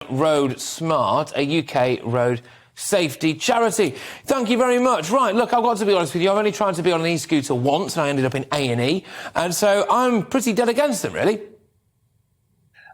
RoadSmart, a UK road safety charity. Thank you very much. Right, look, I've got to be honest with you. I've only tried to be on an e-scooter once and I ended up in A&E, and so I'm pretty dead against them, really.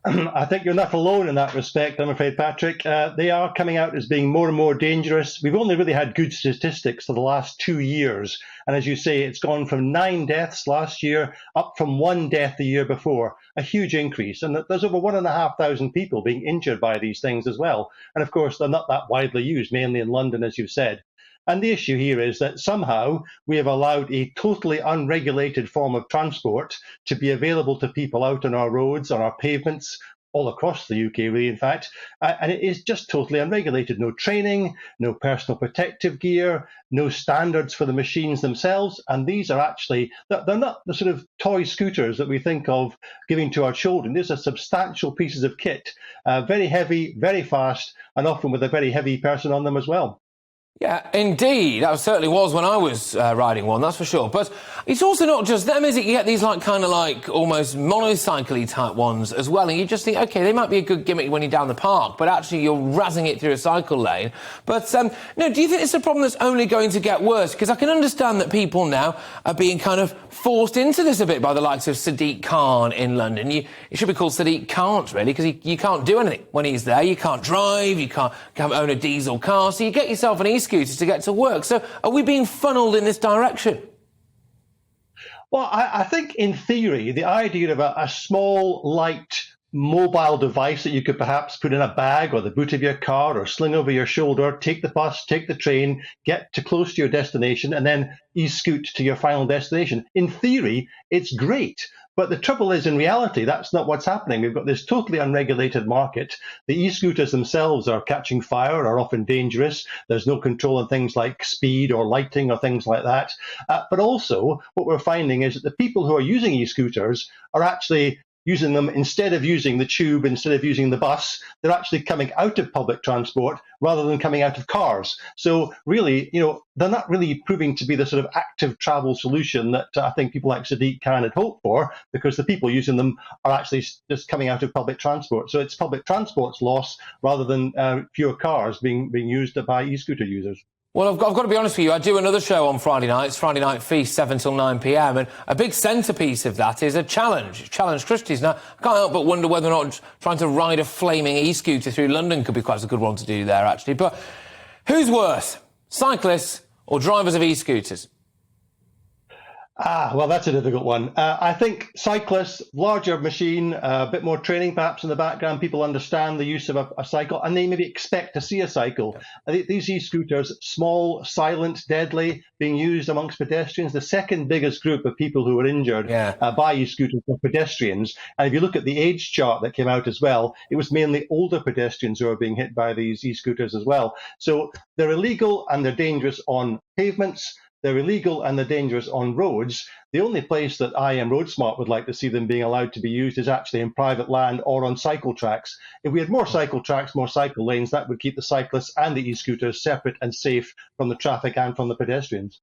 I think you're not alone in that respect, I'm afraid, Patrick. They are coming out as being more and more dangerous. We've only really had good statistics for the last 2 years. And as you say, it's gone from 9 deaths last year up from 1 death the year before, a huge increase. And there's over 1,500 people being injured by these things as well. And of course, they're not that widely used, mainly in London, as you've said. And the issue here is that somehow we have allowed a totally unregulated form of transport to be available to people out on our roads, on our pavements, all across the UK, really, in fact. And it is just totally unregulated. No training, no personal protective gear, no standards for the machines themselves. And these are actually, they're not the sort of toy scooters that we think of giving to our children. These are substantial pieces of kit, very heavy, very fast, and often with a very heavy person on them as well. Yeah, indeed. That certainly was when I was riding one, that's for sure. But it's also not just them, is it? You get these kind of almost monocycle-y type ones as well, and you just think, OK, they might be a good gimmick when you're down the park, but actually you're razzing it through a cycle lane. But, no, do you think it's a problem that's only going to get worse? Because I can understand that people now are being kind of forced into this a bit by the likes of Sadiq Khan in London. It should be called Sadiq Can't, really, because you can't do anything when he's there. You can't drive, you can't own a diesel car, so you get yourself an e-scooter to get to work. So are we being funneled in this direction? Well, I think in theory, the idea of a small, light, mobile device that you could perhaps put in a bag or the boot of your car or sling over your shoulder, take the bus, take the train, get to close to your destination, and then e-scoot to your final destination. In theory, it's great. But the trouble is, in reality, that's not what's happening. We've got this totally unregulated market. The e-scooters themselves are catching fire, are often dangerous. There's no control on things like speed or lighting or things like that. But also, what we're finding is that the people who are using e-scooters are actually using them instead of using the tube, instead of using the bus. They're actually coming out of public transport rather than coming out of cars. So really, they're not really proving to be the sort of active travel solution that I think people like Sadiq Khan had hoped for, because the people using them are actually just coming out of public transport. So it's public transport's loss rather than fewer cars being used by e-scooter users. Well, I've got to be honest with you, I do another show on Friday nights, Friday Night Feast, 7 till 9 p.m, and a big centrepiece of that is a challenge Christie's. Now, I can't help but wonder whether or not trying to ride a flaming e-scooter through London could be quite a good one to do there, actually. But who's worse, cyclists or drivers of e-scooters? Well, that's a difficult one. I think cyclists, larger machine, a bit more training perhaps in the background. People understand the use of a cycle and they maybe expect to see a cycle. Yeah. These e-scooters, small, silent, deadly, being used amongst pedestrians. The second biggest group of people who were injured by e-scooters were pedestrians. And if you look at the age chart that came out as well, it was mainly older pedestrians who are being hit by these e-scooters as well. So they're illegal and they're dangerous on pavements. They're illegal and they're dangerous on roads. The only place that IAM RoadSmart would like to see them being allowed to be used is actually in private land or on cycle tracks. If we had more cycle tracks, more cycle lanes, that would keep the cyclists and the e-scooters separate and safe from the traffic and from the pedestrians.